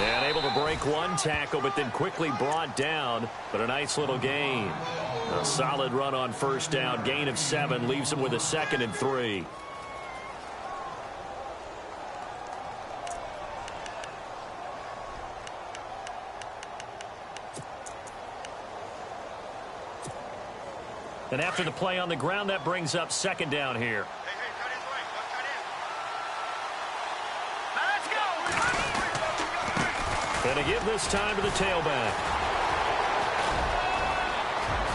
And able to break one tackle, but then quickly brought down. But a nice little gain. A solid run on first down. Gain of 7 leaves him with a 2nd and 3. And after the play on the ground, that brings up 2nd down here. And to give this time to the tailback.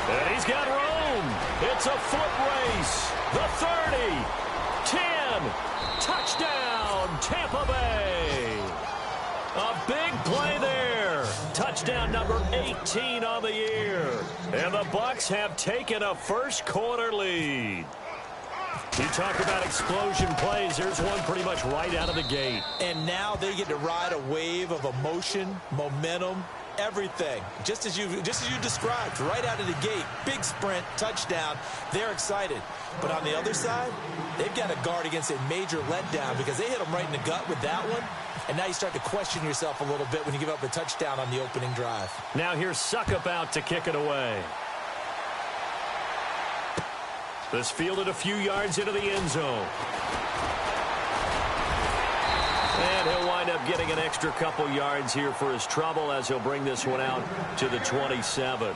And he's got room. It's a foot race. The 30. 10. Touchdown, Tampa Bay. A big play there. Touchdown number 18 on the year. And the Bucs have taken a first-quarter lead. You talk about explosion plays. There's one pretty much right out of the gate. And now they get to ride a wave of emotion, momentum, everything. Just as you described, right out of the gate. Big sprint, touchdown. They're excited. But on the other side, they've got to guard against a major letdown because they hit them right in the gut with that one. And now you start to question yourself a little bit when you give up a touchdown on the opening drive. Now here's Suckup out to kick it away. This fielded a few yards into the end zone. And he'll wind up getting an extra couple yards here for his trouble as he'll bring this one out to the 27.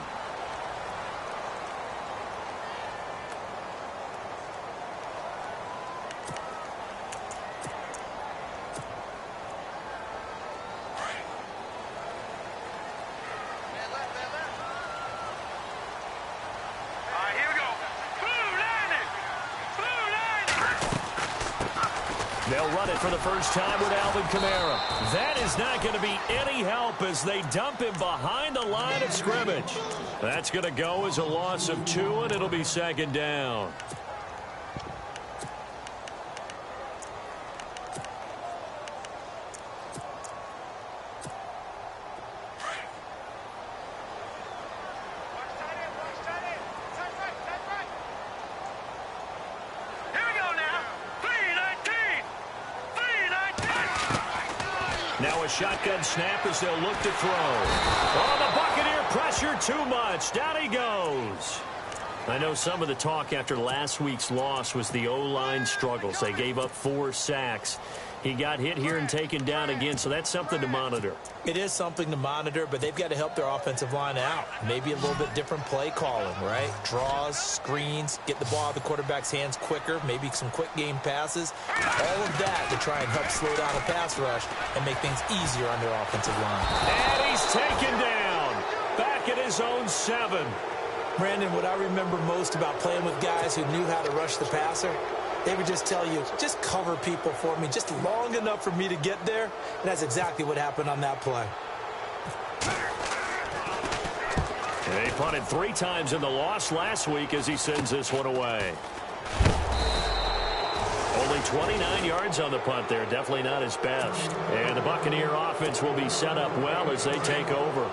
They'll run it for the first time with Alvin Kamara. That is not going to be any help as they dump him behind the line of scrimmage. That's going to go as a loss of 2, and it'll be 2nd down. Now a shotgun snap as they'll look to throw. Oh, the Buccaneer pressure too much. Down he goes. I know some of the talk after last week's loss was the O-line struggles. They gave up 4 sacks. He got hit here and taken down again, so that's something to monitor. It is something to monitor, but they've got to help their offensive line out. Maybe a little bit different play calling, right? Draws, screens, get the ball out of the quarterback's hands quicker, maybe some quick game passes. All of that to try and help slow down a pass rush and make things easier on their offensive line. And he's taken down. Back at his own 7. Brandon, what I remember most about playing with guys who knew how to rush the passer, they would just tell you, just cover people for me, just long enough for me to get there. And that's exactly what happened on that play. They punted 3 times in the loss last week as he sends this one away. Only 29 yards on the punt there. Definitely not his best. And the Buccaneer offense will be set up well as they take over.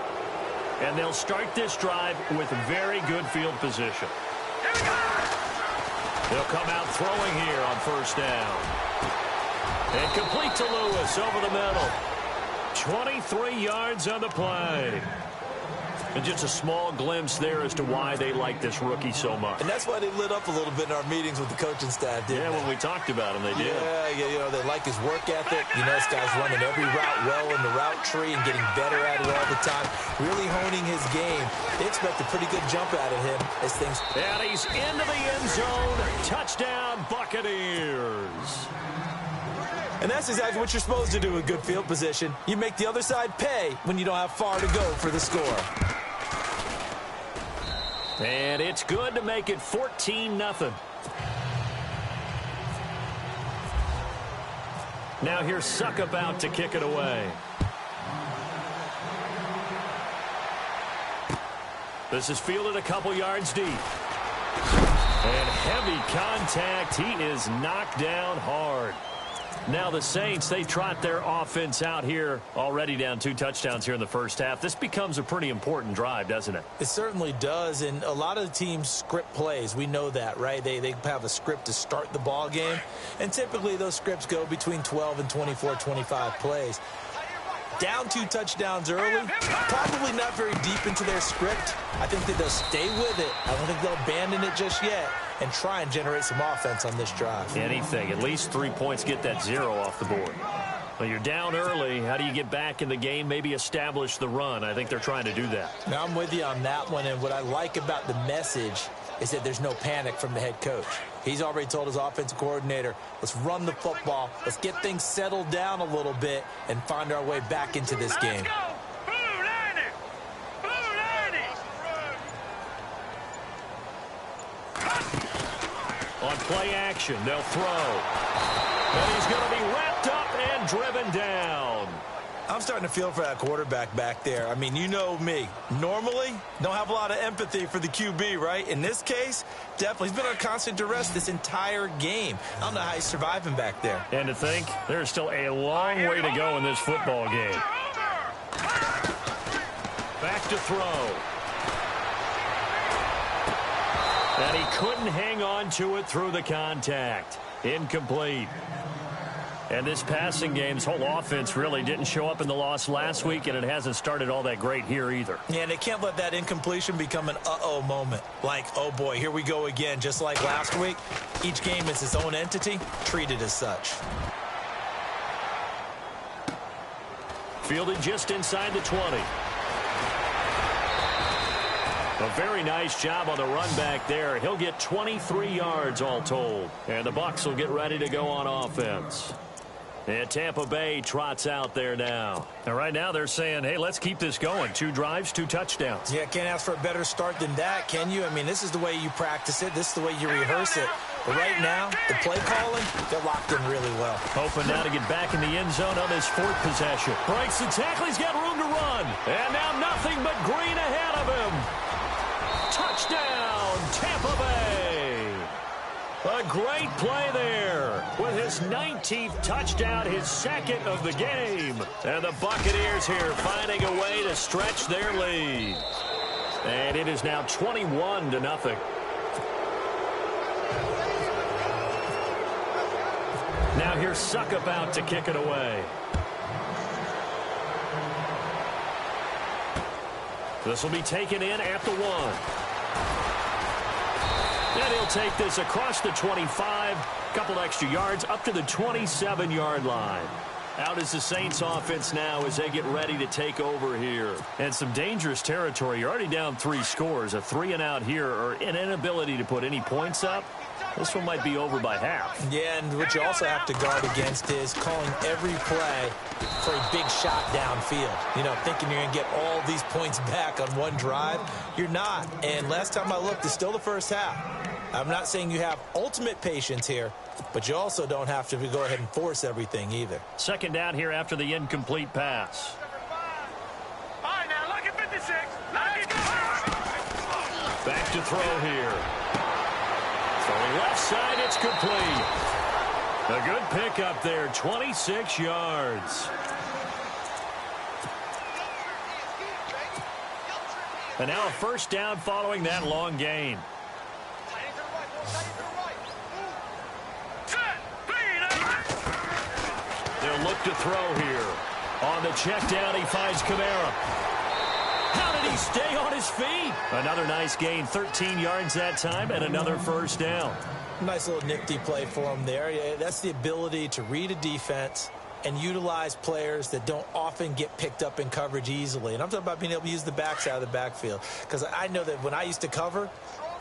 And they'll start this drive with very good field position. Here we go! They'll come out throwing here on first down. And complete to Lewis over the middle. 23 yards on the play. And just a small glimpse there as to why they like this rookie so much. And that's why they lit up a little bit in our meetings with the coaching staff, didn't they? Yeah, when we talked about him, they did. Yeah, you know, they like his work ethic. You know, this guy's running every route well in the route tree and getting better at it all the time. Really honing his game. They expect a pretty good jump out of him as things... And he's into the end zone. Touchdown, Buccaneers. And that's exactly what you're supposed to do with good field position. You make the other side pay when you don't have far to go for the score. And it's good to make it 14-0. Now here's Suckup out to kick it away. This is fielded a couple yards deep. And heavy contact. He is knocked down hard. Now the Saints, they trot their offense out here, already down 2 touchdowns here in the first half. This becomes a pretty important drive, doesn't it? It certainly does, and a lot of the teams script plays. We know that, right? They have a script to start the ball game, and typically those scripts go between 12 and 24, 25 plays. Down 2 touchdowns early, probably not very deep into their script. I think that they'll stay with it. I don't think they'll abandon it just yet and try and generate some offense on this drive. Anything. At least 3 points, get that 0 off the board. Well, you're down early. How do you get back in the game, maybe establish the run? I think they're trying to do that. Now, I'm with you on that one, and what I like about the message is that there's no panic from the head coach. He's already told his offensive coordinator, let's run the football, let's get things settled down a little bit and find our way back into this game. On play action, they'll throw. And he's going to be wrapped up and driven down. I'm starting to feel for that quarterback back there. I mean, you know me. Normally, don't have a lot of empathy for the QB, right? In this case, definitely. He's been on constant duress this entire game. I don't know how he's surviving back there. And to think, there's still a long way to go in this football game. Back to throw. And he couldn't hang on to it through the contact. Incomplete. And this passing game's whole offense really didn't show up in the loss last week, and it hasn't started all that great here either. Yeah, and they can't let that incompletion become an uh-oh moment. Like, oh boy, here we go again, just like last week. Each game is its own entity, treated as such. Fielded just inside the 20. A very nice job on the run back there. He'll get 23 yards all told. And the Bucs will get ready to go on offense. And Tampa Bay trots out there now. And right now they're saying, hey, let's keep this going. 2 drives, 2 touchdowns. Yeah, can't ask for a better start than that, can you? I mean, this is the way you practice it. This is the way you rehearse it. But right now, the play calling, they're locked in really well. Hoping now to get back in the end zone on this 4th possession. Breaks the tackle. He's got room to run. And now nothing but green ahead of him. Touchdown, Tampa Bay. A great play there with his 19th touchdown, his 2nd of the game. And the Buccaneers here finding a way to stretch their lead. And it is now 21-0. Now here's Suckup out to kick it away. This will be taken in at the 1. And he'll take this across the 25, couple extra yards up to the 27-yard line. Out is the Saints offense now as they get ready to take over here. And some dangerous territory. You're already down 3 scores. A 3-and-out here or an inability to put any points up. This one might be over by half. Yeah, and what you also have to guard against is calling every play for a big shot downfield. You know, thinking you're going to get all these points back on one drive. You're not. And last time I looked, it's still the first half. I'm not saying you have ultimate patience here, but you also don't have to go ahead and force everything either. 2nd down here after the incomplete pass. All right, now look at 56. Back to throw here. Throwing left side, it's complete. A good pickup there, 26 yards. And now a 1st down following that long gain. They'll look to throw here. On the check down, he finds Kamara. How did he stay on his feet? Another nice gain, 13 yards that time, and another 1st down. Nice little nifty play for him there. Yeah, that's the ability to read a defense and utilize players that don't often get picked up in coverage easily. And I'm talking about being able to use the backside of the backfield. Because I know that when I used to cover,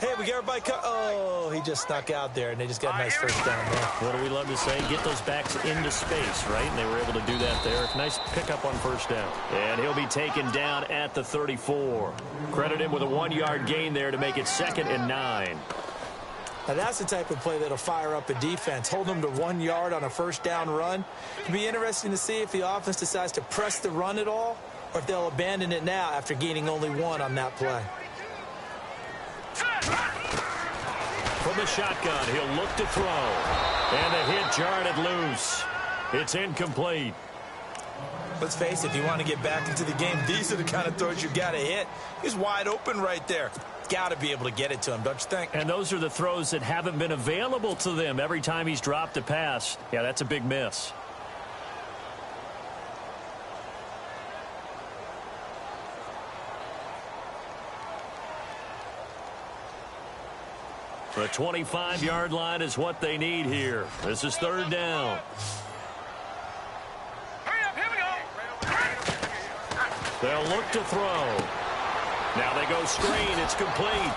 hey, we got everybody oh, he just snuck out there, and they just got a nice 1st down there. What do we love to say? Get those backs into space, right? And they were able to do that there. Nice pickup on 1st down. And he'll be taken down at the 34. Credit him with a 1-yard gain there to make it 2nd and 9. Now, that's the type of play that'll fire up a defense. Hold them to 1 yard on a 1st down run. It'll be interesting to see if the offense decides to press the run at all or if they'll abandon it now after gaining only 1 on that play. From the shotgun, he'll look to throw. And the hit jarred it loose. It's incomplete. Let's face it, if you want to get back into the game, these are the kind of throws you got to hit. He's wide open right there. Got to be able to get it to him, don't you think? And those are the throws that haven't been available to them every time he's dropped a pass. Yeah, that's a big miss. The 25-yard line is what they need here. This is third down. Hurry up, here we go. They'll look to throw. Now they go screen. It's complete.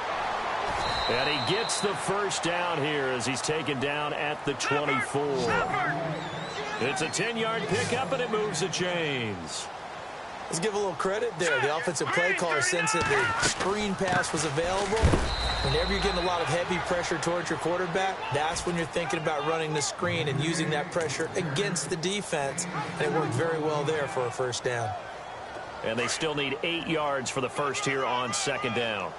And he gets the first down here as he's taken down at the 24. It's a 10-yard pickup, and it moves the chains. Let's give a little credit there. The offensive play caller sensed that the screen pass was available. Whenever you're getting a lot of heavy pressure towards your quarterback, that's when you're thinking about running the screen and using that pressure against the defense. And it worked very well there for a first down. And they still need 8 yards for the first here on second down.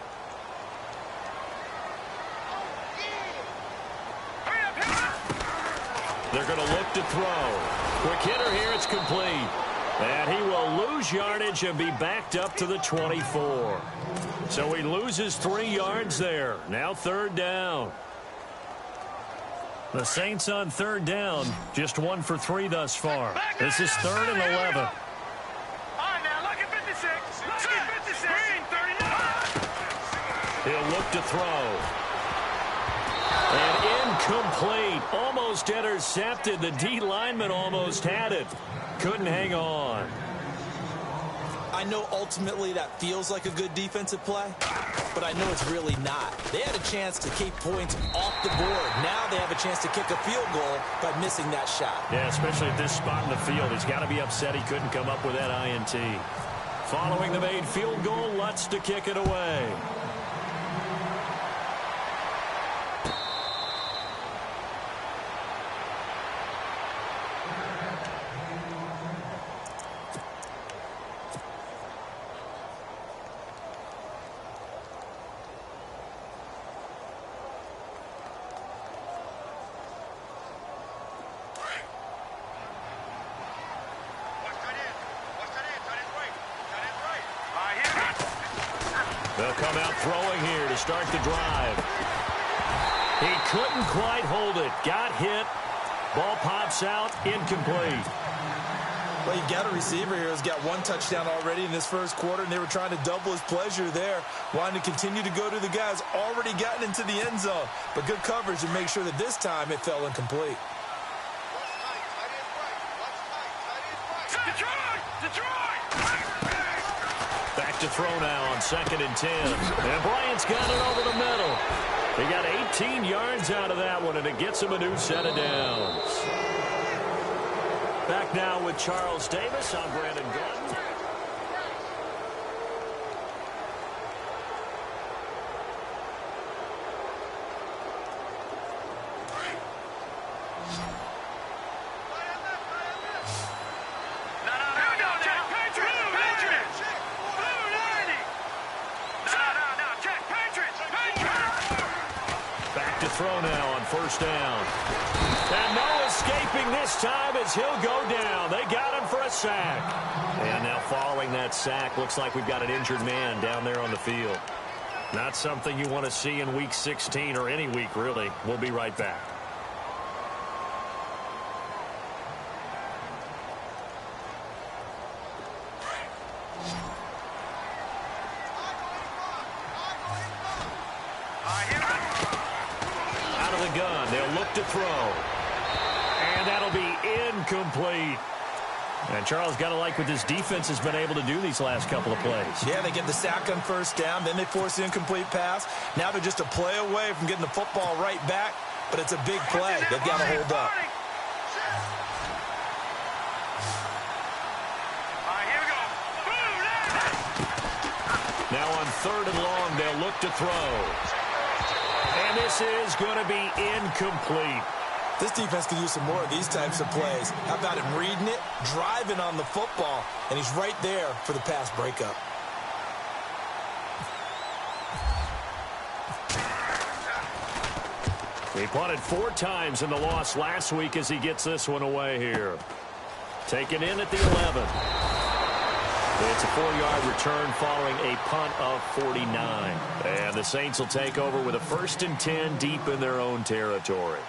They're going to look to throw. Quick hitter here. It's complete. And he will lose yardage and be backed up to the 24. So he loses 3 yards there. Now third down. The Saints on third down. Just 1 for 3 thus far. This is third and 11. All right, now look at 56. Look at 56. Green, 39. He'll look to throw. And incomplete. Almost intercepted. The D lineman almost had it. Couldn't hang on. I know ultimately that feels like a good defensive play, but I know it's really not. They had a chance to keep points off the board. Now they have a chance to kick a field goal by missing that shot. Yeah, especially at this spot in the field. He's got to be upset he couldn't come up with that INT. Following the made field goal, Lutz to kick it away. They'll come out throwing here to start the drive. He couldn't quite hold it. Got hit. Ball pops out. Incomplete. Well, you got a receiver here who's got 1 touchdown already in this first quarter, and they were trying to double his pleasure there, wanting to continue to go to the guys already gotten into the end zone. But good coverage to make sure that this time it fell incomplete. Back to throw now on 2nd and 10. And Bryant's got it over the middle. He got 18 yards out of that one, and it gets him a new set of downs. Back now with Charles Davis. I'm Brandon Gordon. Throw now on first down. And no escaping this time as he'll go down. They got him for a sack. And now following that sack, looks like we've got an injured man down there on the field. Not something you want to see in Week 16 or any week, really. We'll be right back. To throw. And that'll be incomplete. And Charles, got to like what this defense has been able to do these last couple of plays. Yeah, they get the sack on first down, then they force the incomplete pass. Now they're just a play away from getting the football right back, but it's a big play. They've got to hold up. Now on 3rd and long, they'll look to throw. And this is going to be incomplete. This defense could use some more of these types of plays. How about him reading it, driving on the football, and he's right there for the pass breakup. He punted 4 times in the loss last week as he gets this one away here. Taken in at the 11. It's a 4-yard return following a punt of 49. And the Saints will take over with a 1st and 10 deep in their own territory.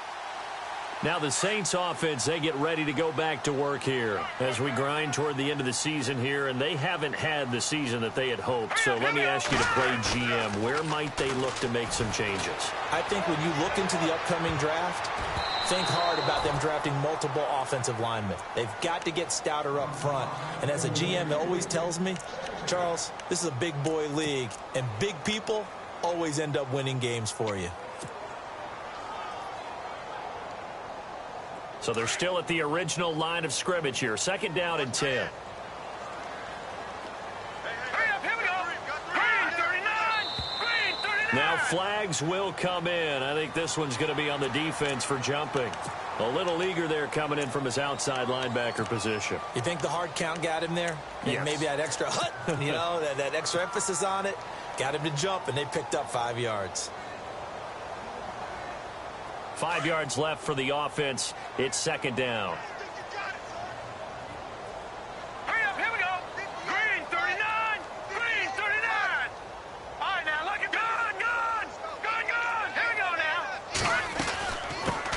Now the Saints offense, they get ready to go back to work here as we grind toward the end of the season here, and they haven't had the season that they had hoped. So let me ask you to play GM. Where might they look to make some changes? I think when you look into the upcoming draft, think hard about them drafting multiple offensive linemen. They've got to get stouter up front. And as a GM always tells me, Charles, this is a big boy league, and big people always end up winning games for you. So they're still at the original line of scrimmage here. 2nd down and 10. Hurry up, here we go. Green 39. Green 39. Now flags will come in. I think this one's going to be on the defense for jumping. A little eager there coming in from his outside linebacker position. You think the hard count got him there? Yes. Maybe that extra that extra emphasis on it got him to jump, and they picked up 5 yards. 5 yards left for the offense. It's 2nd down. Hurry up, here we go. Green 39. Green 39. All right, now look at gun. Here we go now.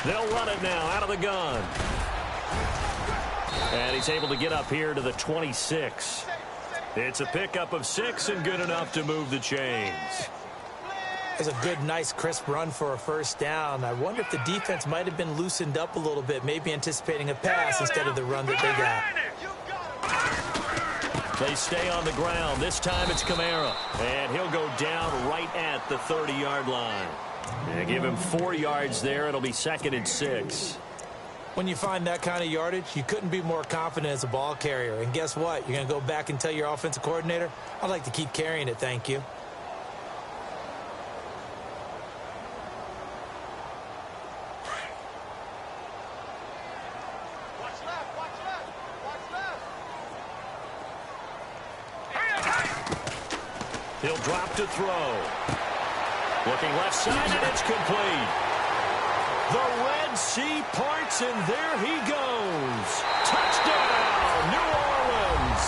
They'll run it now out of the gun. And he's able to get up here to the 26. It's a pickup of 6 and good enough to move the chains. It's a good, nice, crisp run for a 1st down. I wonder if the defense might have been loosened up a little bit, maybe anticipating a pass instead of the run that they got. They stay on the ground. This time it's Kamara. And he'll go down right at the 30-yard line. And give him 4 yards there. It'll be 2nd and 6. When you find that kind of yardage, you couldn't be more confident as a ball carrier. And guess what? You're going to go back and tell your offensive coordinator, I'd like to keep carrying it, thank you. He'll drop to throw. Looking left side, and it's complete. The Red Sea parts, and there he goes. Touchdown, New Orleans.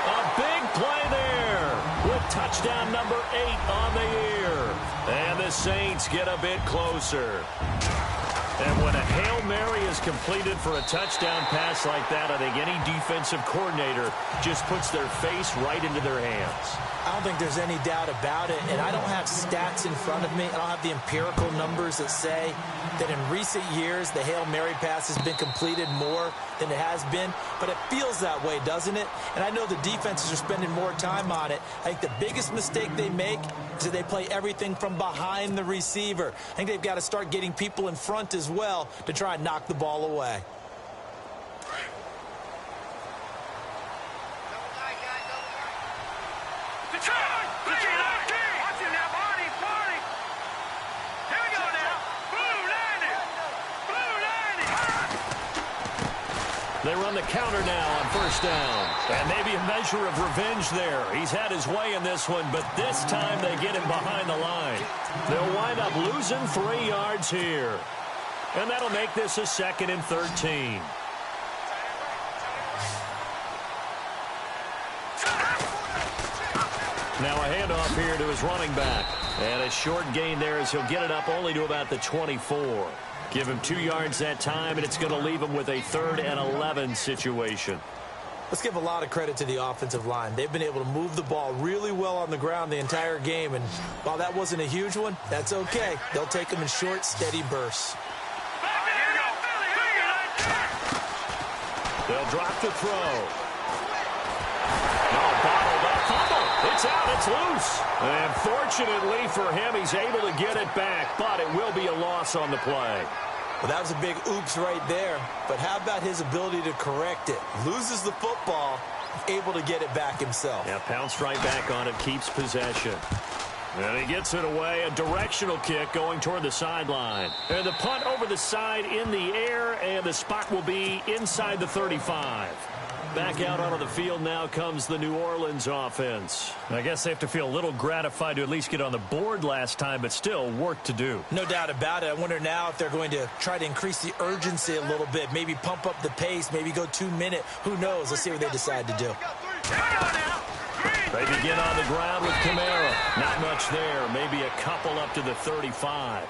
A big play there with touchdown number 8 on the year. And the Saints get a bit closer. And when a Hail Mary is completed for a touchdown pass like that, I think any defensive coordinator just puts their face right into their hands. I don't think there's any doubt about it, and I don't have stats in front of me. I don't have the empirical numbers that say that in recent years the Hail Mary pass has been completed more than it has been, but it feels that way, doesn't it? And I know the defenses are spending more time on it. I think the biggest mistake they make is that they play everything from behind the receiver. I think they've got to start getting people in front as well to try and knock the ball away. They run the counter now on 1st down. And maybe a measure of revenge there. He's had his way in this one, but this time they get him behind the line. They'll wind up losing 3 yards here. And that'll make this a 2nd and 13. Now a handoff here to his running back. And a short gain there as he'll get it up only to about the 24. Give him 2 yards that time, and it's going to leave him with a 3rd and 11 situation. Let's give a lot of credit to the offensive line. They've been able to move the ball really well on the ground the entire game, and while that wasn't a huge one, that's okay. They'll take them in short, steady bursts. They'll drop to throw. No, bottled up fumble. It's out. It's loose. And fortunately for him, he's able to get it back, but it will be a loss on the play. Well, that was a big oops right there. But how about his ability to correct it? Loses the football, able to get it back himself. Yeah, pounced right back on it, keeps possession. And he gets it away, a directional kick going toward the sideline. And the punt over the side in the air, and the spot will be inside the 35. Back out onto the field now comes the New Orleans offense. I guess they have to feel a little gratified to at least get on the board last time, but still work to do. No doubt about it. I wonder now if they're going to try to increase the urgency a little bit, maybe pump up the pace, maybe go 2-minute. Who knows? Let's see what they decide to do. They begin on the ground with Kamara. Not much there. Maybe a couple up to the 35.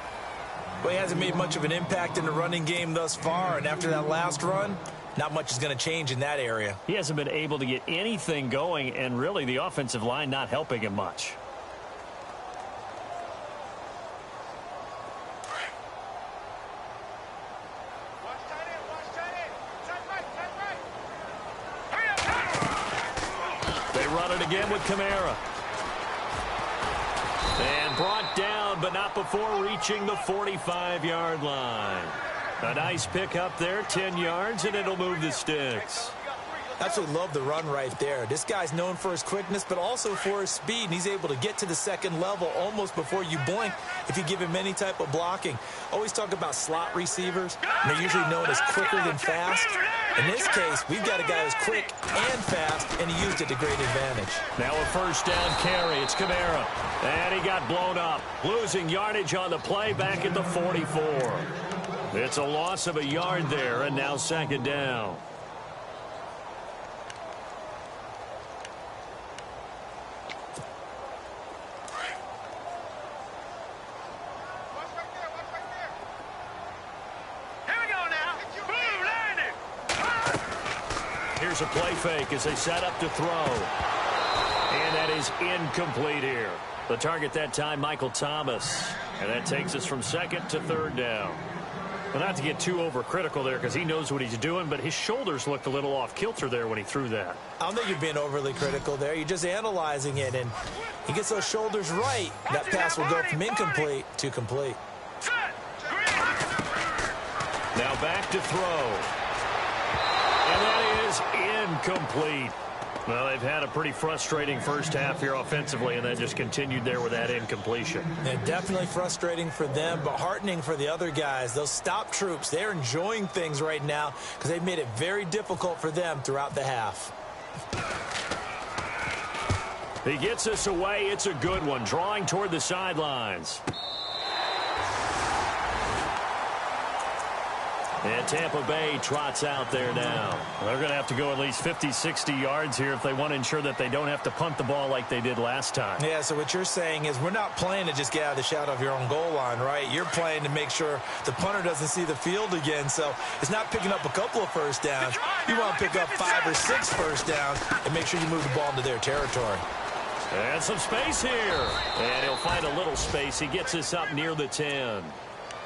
Well, he hasn't made much of an impact in the running game thus far, and after that last run, not much is going to change in that area. He hasn't been able to get anything going, and really the offensive line not helping him much. They run it again with Kamara. And brought down, but not before reaching the 45-yard line. A nice pick up there, 10 yards, and it'll move the sticks. Absolutely love the run right there. This guy's known for his quickness, but also for his speed, and he's able to get to the second level almost before you blink if you give him any type of blocking. Always talk about slot receivers, and they're usually known as quicker than fast. In this case, we've got a guy who's quick and fast, and he used it to great advantage. Now a first down carry. It's Kamara. And he got blown up. Losing yardage on the play back at the 44. It's a loss of a yard there, and now second down. Here's a play fake as they set up to throw. And that is incomplete here. The target that time, Michael Thomas. And that takes us from second to third down. Well, not to get too overcritical there because he knows what he's doing, but his shoulders looked a little off kilter there when he threw that. I don't think you're being overly critical there. You're just analyzing it, and he gets those shoulders right. That pass will go from incomplete to complete. Now back to throw. And that is incomplete. Well, they've had a pretty frustrating first half here offensively, and then just continued there with that incompletion. Yeah, definitely frustrating for them, but heartening for the other guys. Those stop troops, they're enjoying things right now because they've made it very difficult for them throughout the half. He gets us away. It's a good one, drawing toward the sidelines. And Tampa Bay trots out there now. They're going to have to go at least 50, 60 yards here if they want to ensure that they don't have to punt the ball like they did last time. Yeah, so what you're saying is we're not playing to just get out of the shadow of your own goal line, right? You're playing to make sure the punter doesn't see the field again. So it's not picking up a couple of first downs. You want to pick up 5 or 6 first downs and make sure you move the ball into their territory. And some space here. And he'll find a little space. He gets us up near the 10.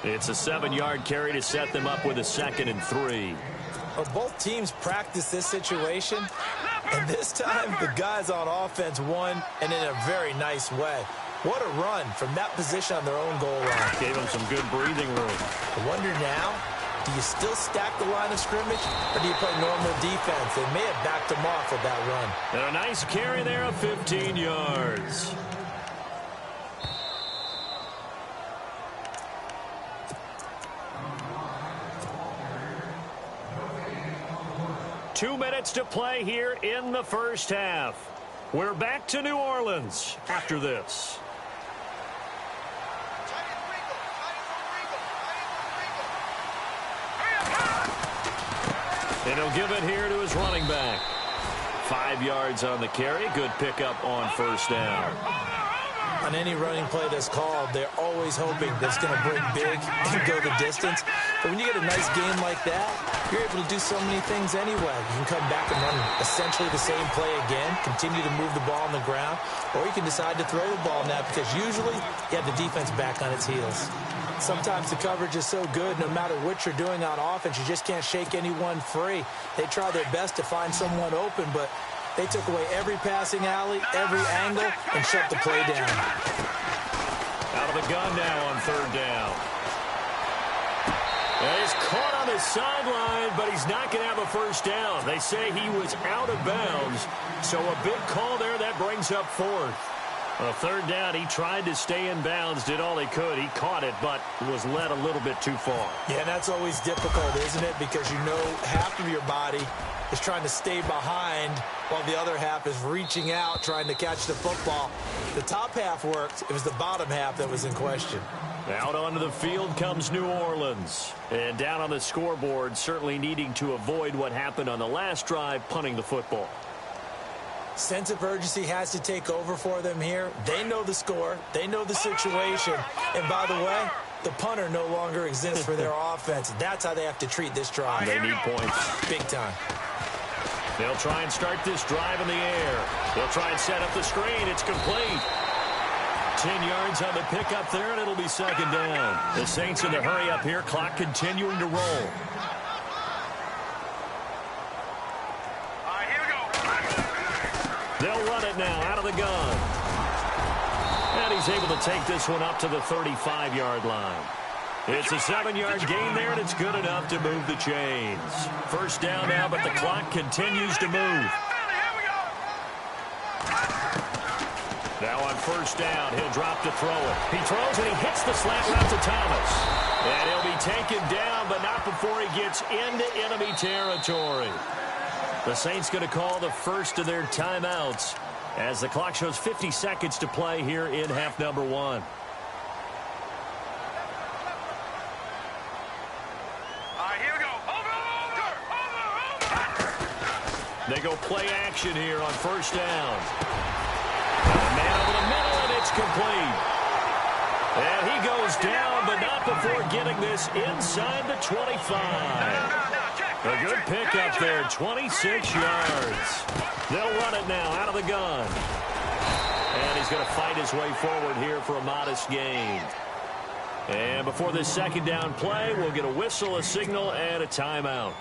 It's a 7-yard carry to set them up with a 2nd and 3. Well, both teams practice this situation, and this time the guys on offense won, and in a very nice way. What a run from that position on their own goal line. Gave them some good breathing room. I wonder now, do you still stack the line of scrimmage, or do you play normal defense? They may have backed them off with that run. And a nice carry there of 15 yards. Two minutes to play here in the first half. We're back to New Orleans after this. And he'll give it here to his running back. 5 yards on the carry. Good pickup on first down. On any running play that's called, they're always hoping that's going to break big and go the distance. But when you get a nice game like that, you're able to do so many things anyway. You can come back and run essentially the same play again, continue to move the ball on the ground, or you can decide to throw the ball now because usually you have the defense back on its heels. Sometimes the coverage is so good, no matter what you're doing on offense, you just can't shake anyone free. They try their best to find someone open, but they took away every passing alley, every angle, and shut the play down. Out of the gun now on third down. And he's caught on the sideline, but he's not going to have a first down. They say he was out of bounds, so a big call there that brings up fourth. A third down, he tried to stay in bounds, did all he could. He caught it, but was led a little bit too far. Yeah, and that's always difficult, isn't it? Because you know half of your body is trying to stay behind while the other half is reaching out, trying to catch the football. The top half worked. It was the bottom half that was in question. Out onto the field comes New Orleans. And down on the scoreboard, certainly needing to avoid what happened on the last drive, punting the football. Sense of urgency has to take over for them here. They know the score. They know the situation. And by the way, The punter no longer exists for their offense. That's how they have to treat this drive. They need points. Big time. They'll try and start this drive in the air. They'll try and set up the screen. It's complete. 10 yards on the pickup there, and it'll be second down. The Saints in the hurry up here. Clock continuing to roll. All right, here we go. They'll run it now out of the gun. And he's able to take this one up to the 35-yard line. It's a 7-yard gain there, and it's good enough to move the chains. First down now, but the clock continues to move. Now on first down, he'll drop to throw it. He throws, and he hits the slant route to Thomas. And he'll be taken down, but not before he gets into enemy territory. The Saints going to call the first of their timeouts as the clock shows 50 seconds to play here in half number 1. All right, here we go. Over. They go play action here on first down. And a man over the middle, and it's complete. And he goes down, but not before getting this inside the 25. A good pickup there, 26 yards. They'll run it now out of the gun. And he's going to fight his way forward here for a modest gain. And before this second down play, we'll get a whistle, a signal, and a timeout,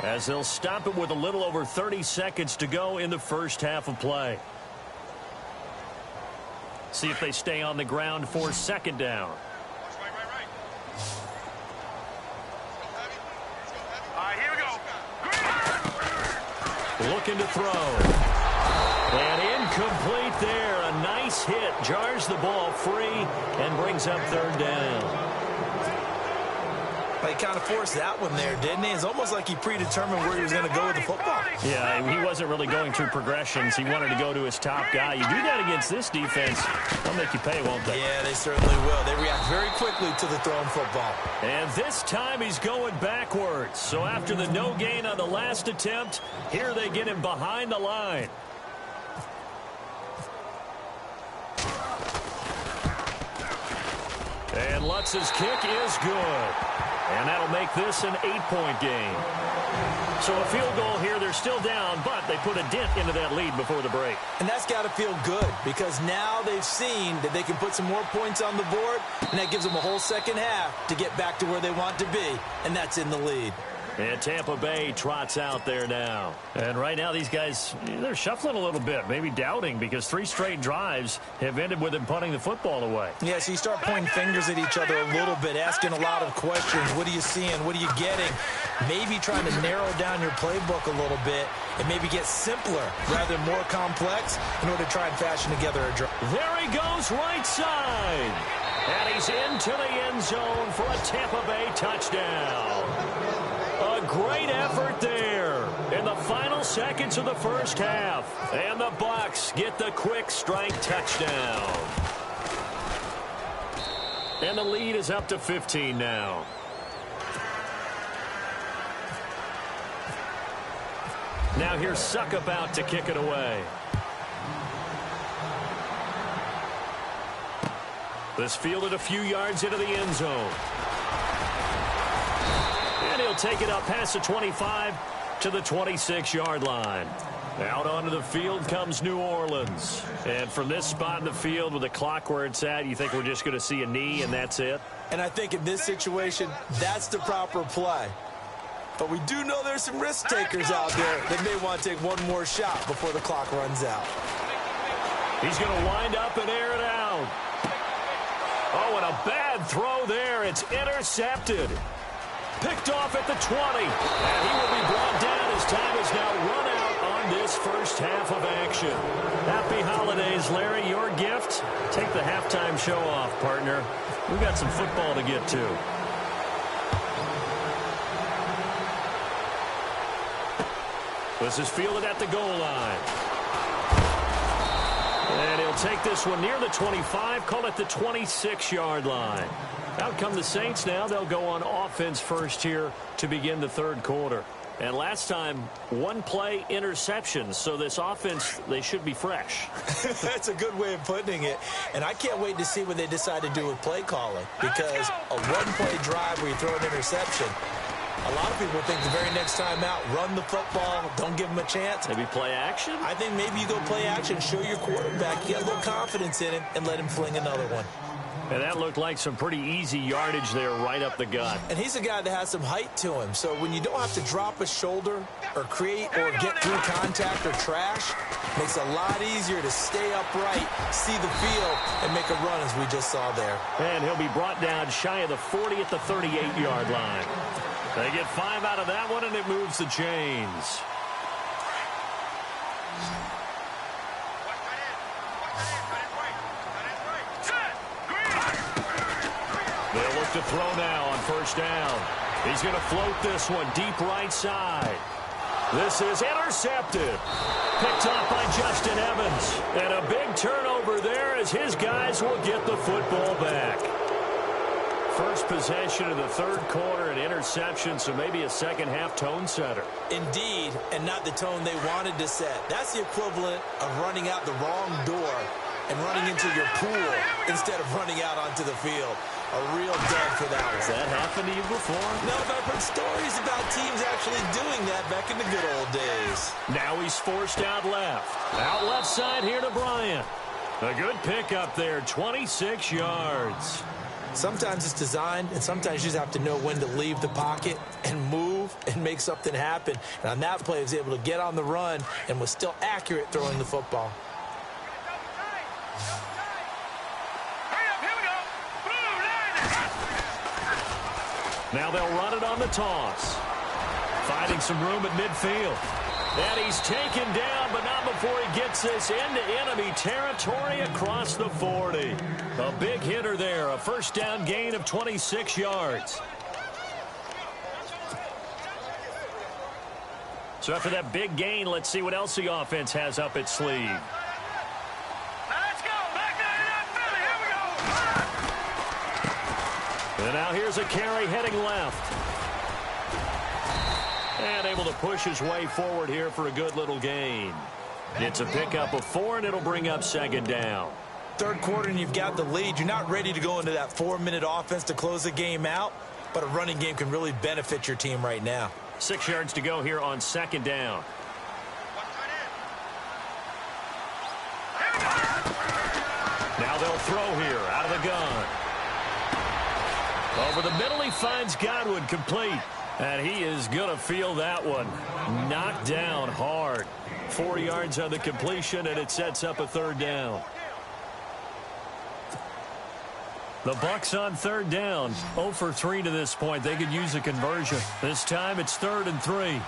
as they'll stop it with a little over 30 seconds to go in the first half of play. See if they stay on the ground for second down. All right, here we go. Looking to throw. And incomplete there. A nice hit. Jars the ball free and brings up third down. He kind of forced that one there, didn't he? It's almost like he predetermined where he was going to go with the football. Yeah, he wasn't really going through progressions. He wanted to go to his top guy. You do that against this defense, they'll make you pay, won't they? Yeah, they certainly will. They react very quickly to the thrown football. And this time he's going backwards. So after the no gain on the last attempt, here they get him behind the line. And Lutz's kick is good. And that'll make this an 8-point game. So a field goal here. They're still down, but they put a dent into that lead before the break. And that's got to feel good, because now they've seen that they can put some more points on the board, and that gives them a whole second half to get back to where they want to be, and that's in the lead. And Tampa Bay trots out there now. And right now these guys, they're shuffling a little bit, maybe doubting, because 3 straight drives have ended with them punting the football away. Yeah, so you start pointing fingers at each other a little bit, asking a lot of questions. What are you seeing? What are you getting? Maybe trying to narrow down your playbook a little bit and maybe get simpler rather than more complex in order to try and fashion together a drive. There he goes, right side. And he's into the end zone for a Tampa Bay touchdown. A great effort there in the final seconds of the first half. And the Bucs get the quick strike touchdown. And the lead is up to 15 now. Now here's Suckup out to kick it away. This fielded a few yards into the end zone. And he'll take it up past the 25 to the 26-yard line. Out onto the field comes New Orleans. And from this spot in the field with the clock where it's at, you think we're just going to see a knee and that's it? And I think in this situation, that's the proper play. But we do know there's some risk takers out there that may want to take one more shot before the clock runs out. He's going to wind up and air it out. Oh, and a bad throw there. It's intercepted. Picked off at the 20. And he will be brought down as time is now run out on this first half of action. Happy holidays, Larry. Your gift? Take the halftime show off, partner. We've got some football to get to. This is fielded at the goal line. And he'll take this one near the 25, call it the 26-yard line. Out come the Saints now. They'll go on offense first here to begin the third quarter. And last time, one play interception. So this offense, they should be fresh. That's a good way of putting it. And I can't wait to see what they decide to do with play calling. Because a one-play drive where you throw an interception, a lot of people think the very next time out, run the football, don't give them a chance. Maybe play action? I think maybe you go play action, show your quarterback you got a little confidence in him, and let him fling another one. And that looked like some pretty easy yardage there right up the gut. And he's a guy that has some height to him. So when you don't have to drop a shoulder or create or get through contact or trash, makes it a lot easier to stay upright, see the field, and make a run as we just saw there. And he'll be brought down shy of the 40 at the 38-yard line. They get 5 out of that one, and it moves the chains. They'll look to throw now on first down. He's going to float this one deep right side. This is intercepted. Picked off by Justin Evans. And a big turnover there as his guys will get the football back. First possession of the third quarter, an interception, so maybe a second-half tone setter. Indeed, and not the tone they wanted to set. That's the equivalent of running out the wrong door and running into your pool instead of running out onto the field. A real dud for that one. Has that happened to you before? No, but I've heard stories about teams actually doing that back in the good old days. Now he's forced out left. Out left side here to Bryant. A good pickup there, 26 yards. Sometimes it's designed, and sometimes you just have to know when to leave the pocket and move and make something happen. And on that play, he was able to get on the run and was still accurate throwing the football. Now they'll run it on the toss. Finding some room at midfield. And he's taken down, but not before he gets this into enemy territory across the 40. A big hitter there, a first down gain of 26 yards. So after that big gain, let's see what else the offense has up its sleeve. Let's go. Back there, Philly. Here we go. And now here's a carry heading left. And able to push his way forward here for a good little gain. It's a pickup of 4, and it'll bring up second down. Third quarter, and you've got the lead. You're not ready to go into that 4-minute offense to close the game out, but a running game can really benefit your team right now. 6 yards to go here on second down. Now they'll throw here out of the gun. Over the middle, he finds Godwin complete. And he is going to feel that one. Knocked down hard. 4 yards on the completion, and it sets up a third down. The Bucs on third down. 0 for 3 to this point. They could use a conversion. This time it's 3rd and 3.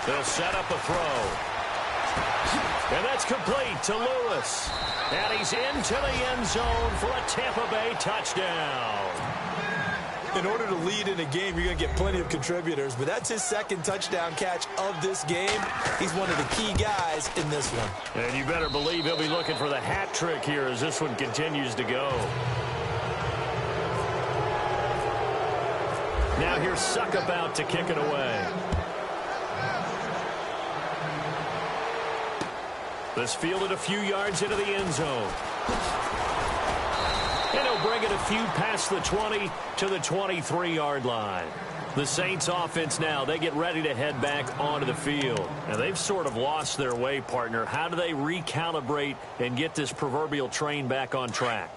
They'll set up a throw. And that's complete to Lewis. And he's into the end zone for a Tampa Bay touchdown. In order to lead in a game, you're going to get plenty of contributors, but that's his second touchdown catch of this game. He's one of the key guys in this one. And you better believe he'll be looking for the hat trick here as this one continues to go. Now here's Suck about to kick it away. This fielded a few yards into the end zone. And he'll bring it a few past the 20 to the 23-yard line. The Saints offense now, they get ready to head back onto the field. Now, they've sort of lost their way, partner. How do they recalibrate and get this proverbial train back on track?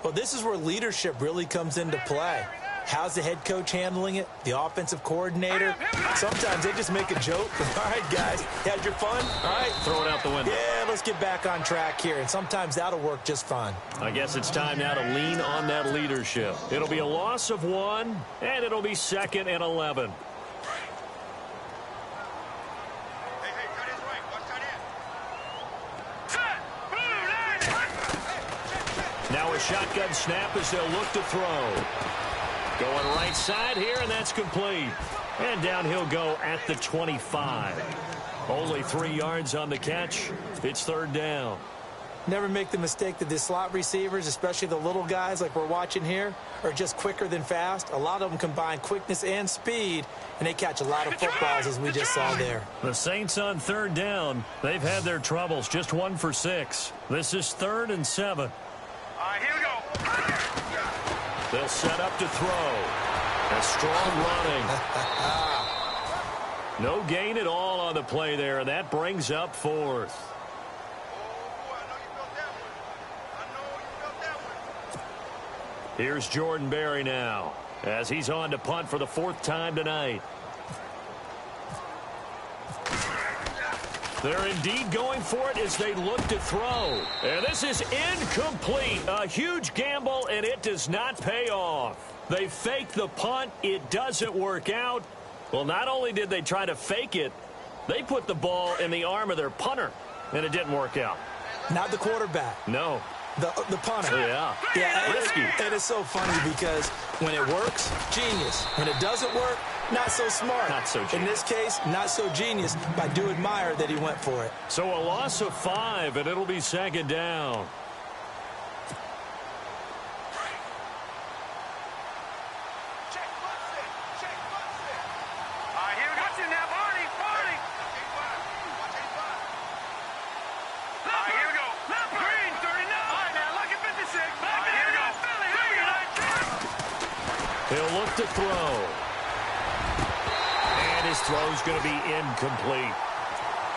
Well, this is where leadership really comes into play. How's the head coach handling it? The offensive coordinator? Sometimes they just make a joke. All right, guys, you had your fun? All right. Throw it out the window. Yeah, let's get back on track here. And sometimes that'll work just fine. I guess it's time now to lean on that leadership. It'll be a loss of 1, and it'll be 2nd and 11. Now a shotgun snap as they'll look to throw. Going right side here, and that's complete. And down he'll go at the 25. Only 3 yards on the catch. It's third down. Never make the mistake that the slot receivers, especially the little guys like we're watching here, are just quicker than fast. A lot of them combine quickness and speed, and they catch a lot of footballs, as we just saw there. The Saints on third down. They've had their troubles, just 1 for 6. This is 3rd and 7. All right, here we go. They'll set up to throw. A strong running. No gain at all on the play there. That brings up 4th. Here's Jordan Berry now as he's on to punt for the 4th time tonight. They're indeed going for it as they look to throw. And this is incomplete. A huge gamble, and it does not pay off. They fake the punt. It doesn't work out. Well, not only did they try to fake it, they put the ball in the arm of their punter, and it didn't work out. Not the quarterback. No. The punter. Yeah. Risky. And it's so funny because when it works, genius. When it doesn't work, not so smart. Not so genius. In this case, not so genius, but I do admire that he went for it. So a loss of 5, and it'll be 2nd down. He'll look to throw. And his throw's going to be incomplete.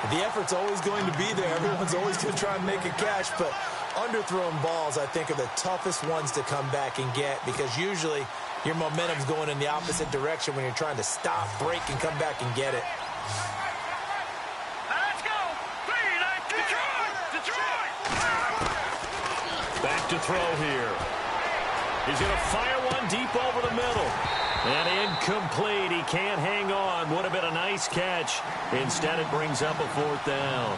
The effort's always going to be there. Everyone's always going to try and make a catch, but underthrown balls, I think, are the toughest ones to come back and get because usually your momentum's going in the opposite direction when you're trying to stop, break, and come back and get it. Let's go! Detroit! Back to throw here. He's going to fire one deep over the middle. And incomplete. He can't hang on. Would have been a nice catch. Instead, it brings up a 4th down.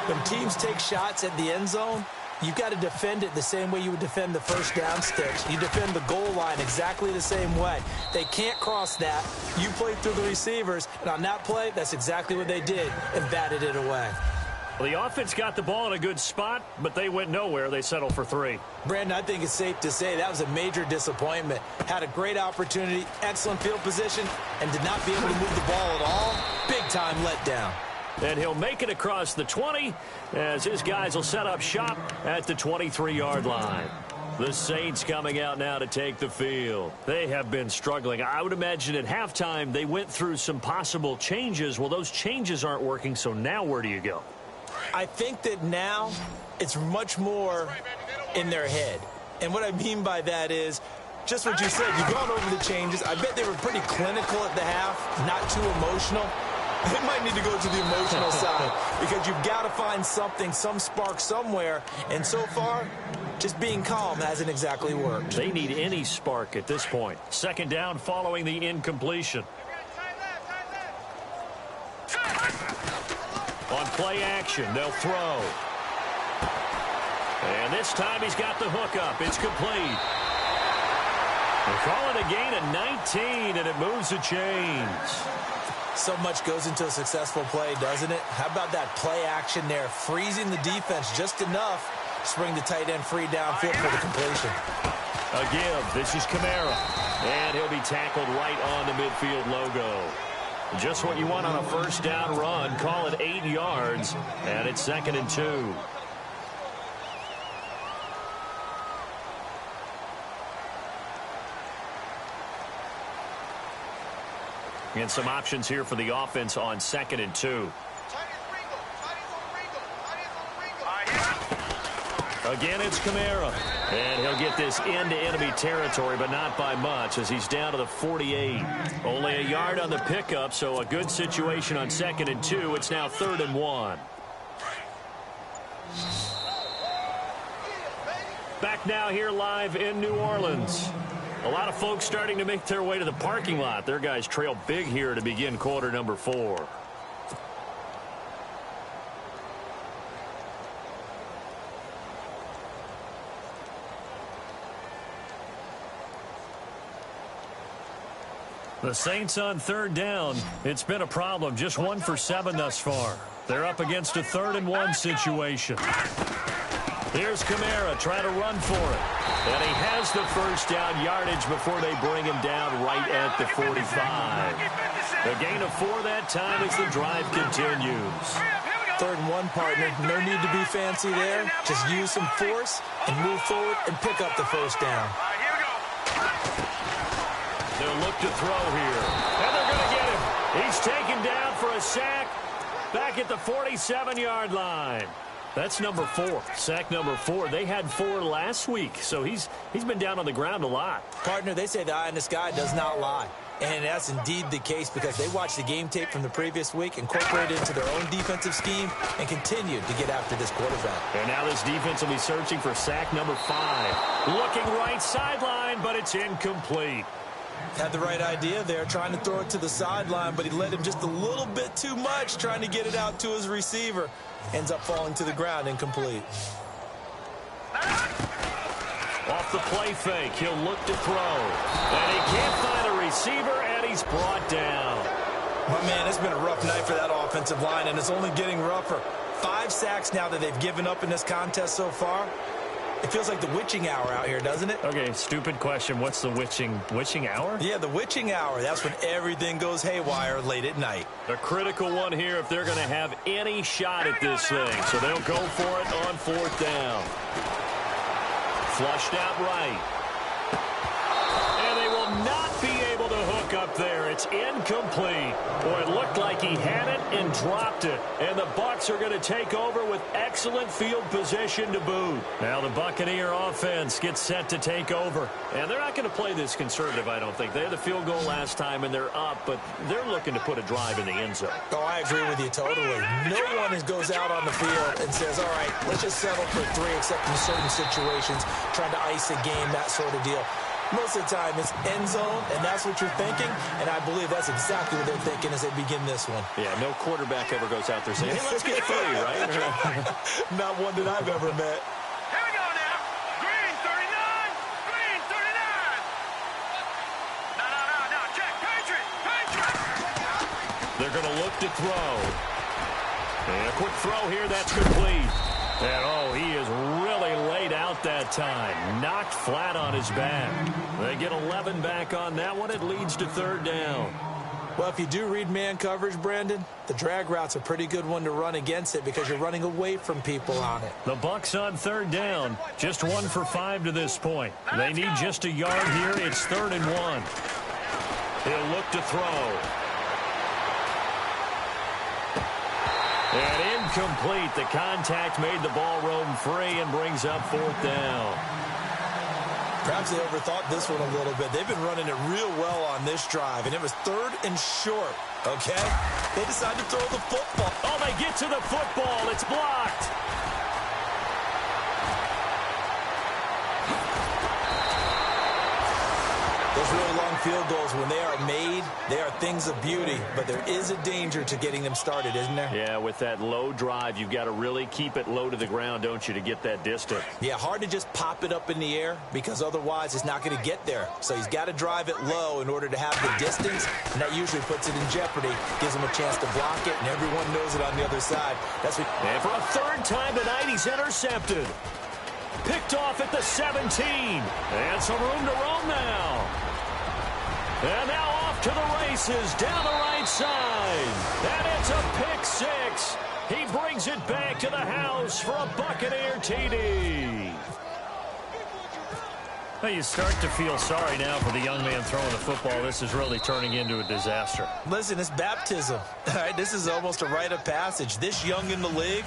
When teams take shots at the end zone, you've got to defend it the same way you would defend the first down sticks. You defend the goal line exactly the same way. They can't cross that. You play through the receivers, and on that play, that's exactly what they did and batted it away. Well, the offense got the ball in a good spot, but they went nowhere. They settled for 3. Brandon, I think it's safe to say that was a major disappointment. Had a great opportunity, excellent field position, and did not be able to move the ball at all. Big-time letdown. And he'll make it across the 20 as his guys will set up shop at the 23-yard line. The Saints coming out now to take the field. They have been struggling. I would imagine at halftime they went through some possible changes. Well, those changes aren't working, so now where do you go? I think that now it's much more in their head. And what I mean by that is just what you said. You've gone over the changes. I bet they were pretty clinical at the half, not too emotional. They might need to go to the emotional side because you've got to find something, some spark somewhere. And so far, just being calm hasn't exactly worked. They need any spark at this point. 2nd down following the incompletion. On play action, they'll throw. And this time he's got the hook up. It's complete. They call it a gain of 19, and it moves the chains. So much goes into a successful play, doesn't it? How about that play action there? Freezing the defense just enough to bring the tight end free downfield for the completion. A give. This is Kamara. And he'll be tackled right on the midfield logo. Just what you want on a 1st down run. Call it 8 yards, and it's 2nd and 2. And some options here for the offense on 2nd and 2. Again, it's Kamara. And he'll get this into enemy territory, but not by much as he's down to the 48. Only a yard on the pickup, so a good situation on 2nd and 2. It's now 3rd and 1. Back now here live in New Orleans. A lot of folks starting to make their way to the parking lot. Their guys trail big here to begin quarter number 4. The Saints on 3rd down. It's been a problem. Just 1 for 7 thus far. They're up against a 3rd and 1 situation. Here's Kamara trying to run for it. And he has the first down yardage before they bring him down right at the 45. A gain of 4 that time as the drive continues. 3rd and 1, partner. No need to be fancy there. Just use some force and move forward and pick up the first down. They'll look to throw here. And they're going to get him. He's taken down for a sack back at the 47-yard line. That's number 4. Sack number 4. They had 4 last week, so he's been down on the ground a lot. Partner, they say the eye in the sky does not lie. And that's indeed the case because they watched the game tape from the previous week, incorporated it into their own defensive scheme, and continued to get after this quarterback. And now this defense will be searching for sack number 5. Looking right sideline, but it's incomplete. Had the right idea there, trying to throw it to the sideline, but he led him just a little bit too much, trying to get it out to his receiver. Ends up falling to the ground, incomplete. Off the play fake, he'll look to throw. And he can't find a receiver, and he's brought down. My man, it's been a rough night for that offensive line, and it's only getting rougher. 5 sacks now that they've given up in this contest so far. It feels like the witching hour out here, doesn't it? Okay, stupid question. What's the witching hour? Yeah, the witching hour. That's when everything goes haywire late at night. A critical one here if they're going to have any shot at this thing. So they'll go for it on 4th down. Flushed out right. And they will not be able to hook up there. It's incomplete. Boy, it looked like he had it and dropped it. And the Bucs are going to take over with excellent field position to boot. Now the Buccaneer offense gets set to take over. And they're not going to play this conservative, I don't think. They had the field goal last time, and they're up, but they're looking to put a drive in the end zone. Oh, I agree with you totally. No one goes out on the field and says, all right, let's just settle for 3, except in certain situations, trying to ice a game, that sort of deal. Most of the time, it's end zone, and that's what you're thinking, and I believe that's exactly what they're thinking as they begin this one. Yeah, no quarterback ever goes out there saying, hey, let's get 3, right? Not one that I've ever met. Here we go now. Green 39. Green 39. No. Check. Patriot. They're going to look to throw. And a quick throw here. That's complete. And, oh, he is really laid out that time. Knocked flat on his back. They get 11 back on that one. It leads to 3rd down. Well, if you do read man coverage, Brandon, the drag route's a pretty good one to run against it because you're running away from people on it. The Bucs on 3rd down. Just 1 for 5 to this point. They need just a yard here. It's 3rd and 1. He'll look to throw. And incomplete. The contact made the ball roam free and brings up 4th down. Perhaps they overthought this one a little bit. They've been running it real well on this drive, and it was 3rd and short, okay? They decided to throw the football. Oh, they get to the football. It's blocked. Those really long field goals, when they are made, they are things of beauty, but there is a danger to getting them started, isn't there? Yeah, with that low drive, you've got to really keep it low to the ground, don't you, to get that distance. Yeah, hard to just pop it up in the air because otherwise it's not going to get there. So he's got to drive it low in order to have the distance, and that usually puts it in jeopardy, gives him a chance to block it, and everyone knows it on the other side. That's what. And for a 3rd time tonight, he's intercepted. Picked off at the 17. And some room to roam now. And now off to the races down the right side. And it's a pick 6. He brings it back to the house for a Buccaneer TD. Well, you start to feel sorry now for the young man throwing the football. This is really turning into a disaster. Listen, it's baptism. All right, this is almost a rite of passage. This young in the league,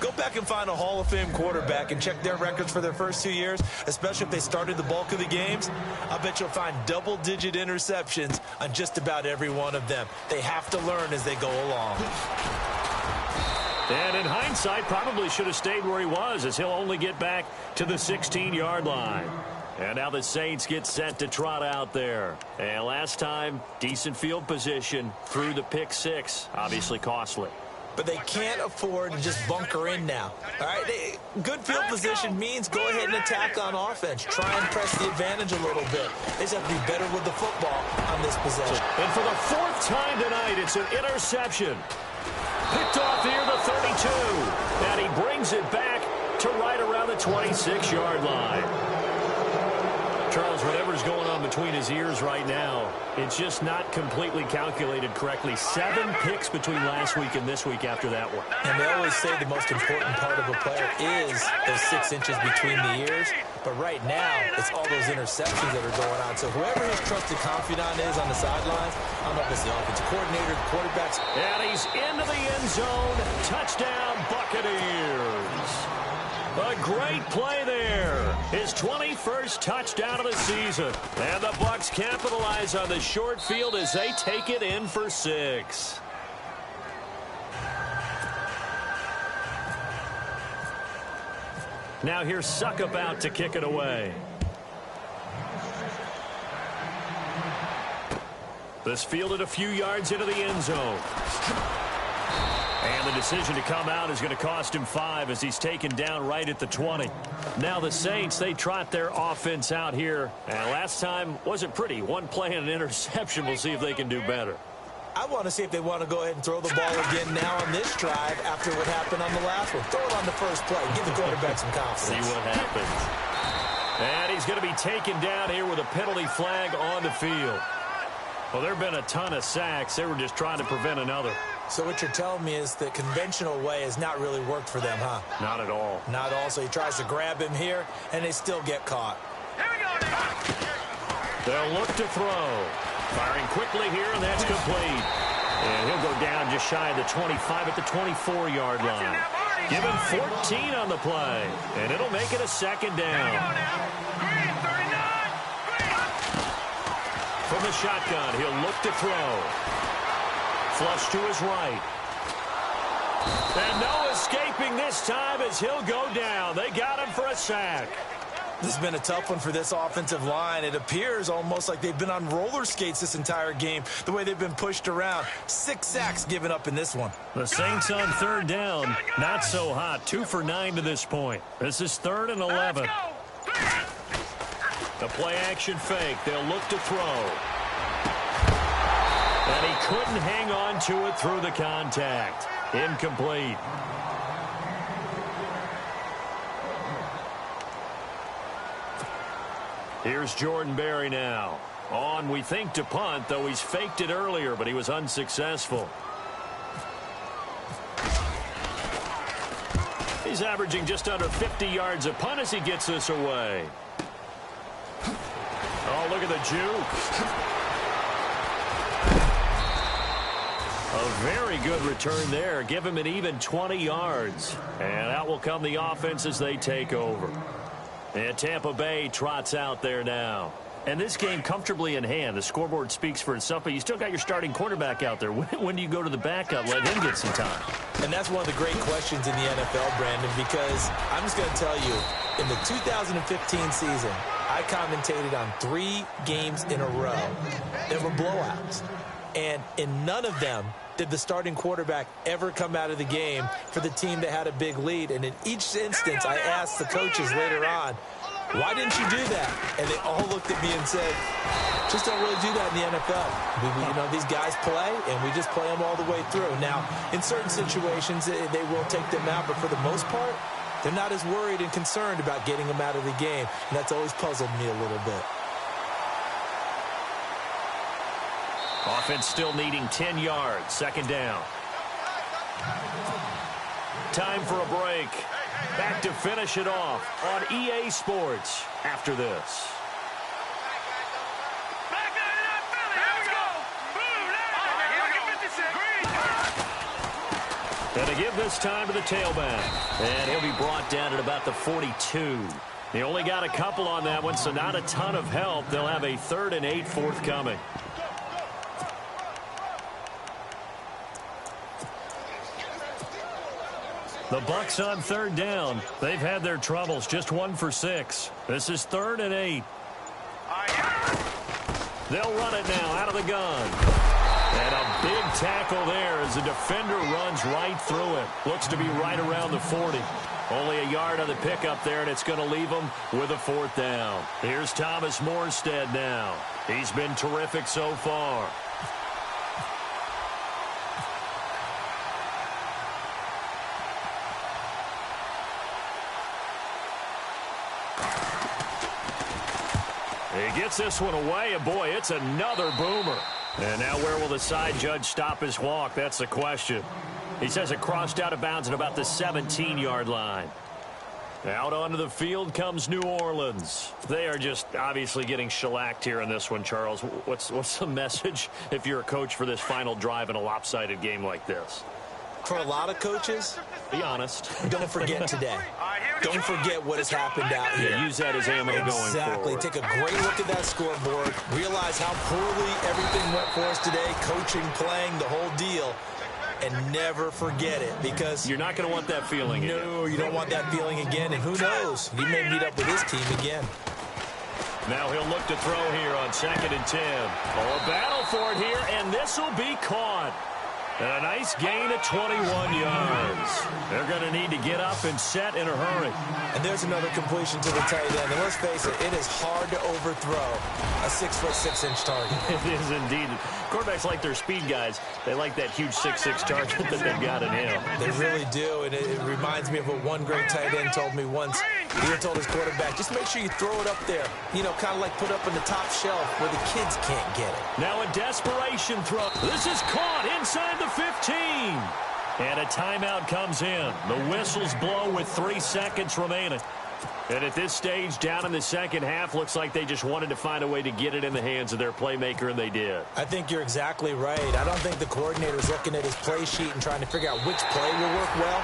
go back and find a Hall of Fame quarterback and check their records for their first 2 years, especially if they started the bulk of the games. I bet you'll find double-digit interceptions on just about every one of them. They have to learn as they go along. And in hindsight, probably should have stayed where he was, as he'll only get back to the 16-yard line. And now the Saints get set to trot out there. And last time, decent field position through the pick 6. Obviously costly. But they can't afford to just bunker in now. All right, good field position means go ahead and attack on offense. Try and press the advantage a little bit. They just have to be better with the football on this possession. And for the 4th time tonight, it's an interception. Picked off here, the 32. And he brings it back to right around the 26-yard line. Charles, whatever's going on between his ears right now, it's just not completely calculated correctly. 7 picks between last week and this week after that one. And they always say the most important part of a player is those 6 inches between the ears. But right now, it's all those interceptions that are going on. So whoever his trusted confidant is on the sidelines, I don't know if it's the offensive coordinator, the quarterbacks. And he's into the end zone. Touchdown, Buccaneers. A great play there. His 21st touchdown of the season. And the Bucs capitalize on the short field as they take it in for 6. Now here's Suckup out to kick it away. This fielded a few yards into the end zone. And the decision to come out is going to cost him 5 as he's taken down right at the 20. Now the Saints, they trot their offense out here. And last time wasn't pretty. One play and an interception. We'll see if they can do better. I want to see if they want to go ahead and throw the ball again now on this drive after what happened on the last one. Throw it on the first play. Give the quarterback some confidence. See what happens. And he's going to be taken down here with a penalty flag on the field. Well, there have been a ton of sacks. They were just trying to prevent another. So what you're telling me is the conventional way has not really worked for them, huh? Not at all. Not all. So he tries to grab him here, and they still get caught. Here we go now. They'll look to throw. Firing quickly here, and that's complete. And he'll go down just shy of the 25 at the 24-yard line. Give him 14 on the play, and it'll make it a second down. Green 39. From the shotgun, he'll look to throw. Flush to his right. And no escaping this time as he'll go down. They got him for a sack. This has been a tough one for this offensive line. It appears almost like they've been on roller skates this entire game, the way they've been pushed around. 6 sacks given up in this one. The Saints on third down, not so hot. 2 for 9 to this point. This is 3rd and 11. The play-action fake. They'll look to throw. And he couldn't hang on to it through the contact. Incomplete. Here's Jordan Berry now. On, we think, to punt, though he's faked it earlier, but he was unsuccessful. He's averaging just under 50 yards a punt as he gets this away. Oh, look at the juke. A very good return there. Give him an even 20 yards. And out will come the offense as they take over. And Tampa Bay trots out there now. And this game comfortably in hand. The scoreboard speaks for itself, but you still got your starting quarterback out there. When do you go to the backup? Let him get some time. And that's one of the great questions in the NFL, Brandon, because I'm just going to tell you, in the 2015 season, I commentated on 3 games in a row that were blowouts. And in none of them did the starting quarterback ever come out of the game for the team that had a big lead. And in each instance, I asked the coaches later on, why didn't you do that? And they all looked at me and said, just don't really do that in the NFL. You know, these guys play, and we just play them all the way through. Now, in certain situations, they will take them out, but for the most part, they're not as worried and concerned about getting them out of the game. And that's always puzzled me a little bit. Offense still needing 10 yards. Second down. Time for a break. Back to finish it off on EA Sports after this. And to give this time to the tailback. And he'll be brought down at about the 42. They only got a couple on that one, so not a ton of help. They'll have a 3rd and 8 forthcoming. The Bucs on third down. They've had their troubles. Just 1 for 6. This is 3rd and 8. They'll run it now out of the gun. And a big tackle there as the defender runs right through it. Looks to be right around the 40. Only a yard on the pickup there, and it's going to leave them with a 4th down. Here's Thomas Morstead now. He's been terrific so far. He gets this one away, and boy, it's another boomer. And now where will the side judge stop his walk? That's the question. He says it crossed out of bounds at about the 17-yard line. Out onto the field comes New Orleans. They are just obviously getting shellacked here in this one, Charles. What's the message if you're a coach for this final drive in a lopsided game like this? For a lot of coaches, be honest. Don't forget today. Don't forget what has happened out here. Yeah, use that as ammo going forward. Exactly. Take a great look at that scoreboard. Realize how poorly everything went for us today. Coaching, playing, the whole deal. And never forget it, because you're not going to want that feeling again. No, you don't want that feeling again. And who knows? He may meet up with his team again. Now he'll look to throw here on 2nd and 10. Oh, a battle for it here, and this will be caught. And a nice gain of 21 yards. They're going to need to get up and set in a hurry. And there's another completion to the tight end. And let's face it, it is hard to overthrow a 6'6" target. It is indeed. Quarterbacks like their speed guys. They like that huge 6'6" target that they've got in him. They really do. And it reminds me of what one great tight end told me once. He had told his quarterback, just make sure you throw it up there. You know, kind of like put up on the top shelf where the kids can't get it. Now a desperation throw. This is caught inside the 15. And a timeout comes in. The whistles blow with 3 seconds remaining. And at this stage, down in the second half, looks like they just wanted to find a way to get it in the hands of their playmaker, and they did. I think you're exactly right. I don't think the coordinator's looking at his play sheet and trying to figure out which play will work well.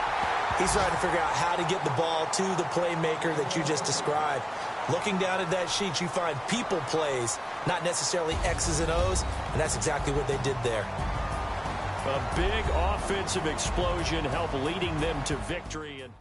He's trying to figure out how to get the ball to the playmaker that you just described. Looking down at that sheet, you find people plays, not necessarily X's and O's, and that's exactly what they did there. A big offensive explosion helped leading them to victory. And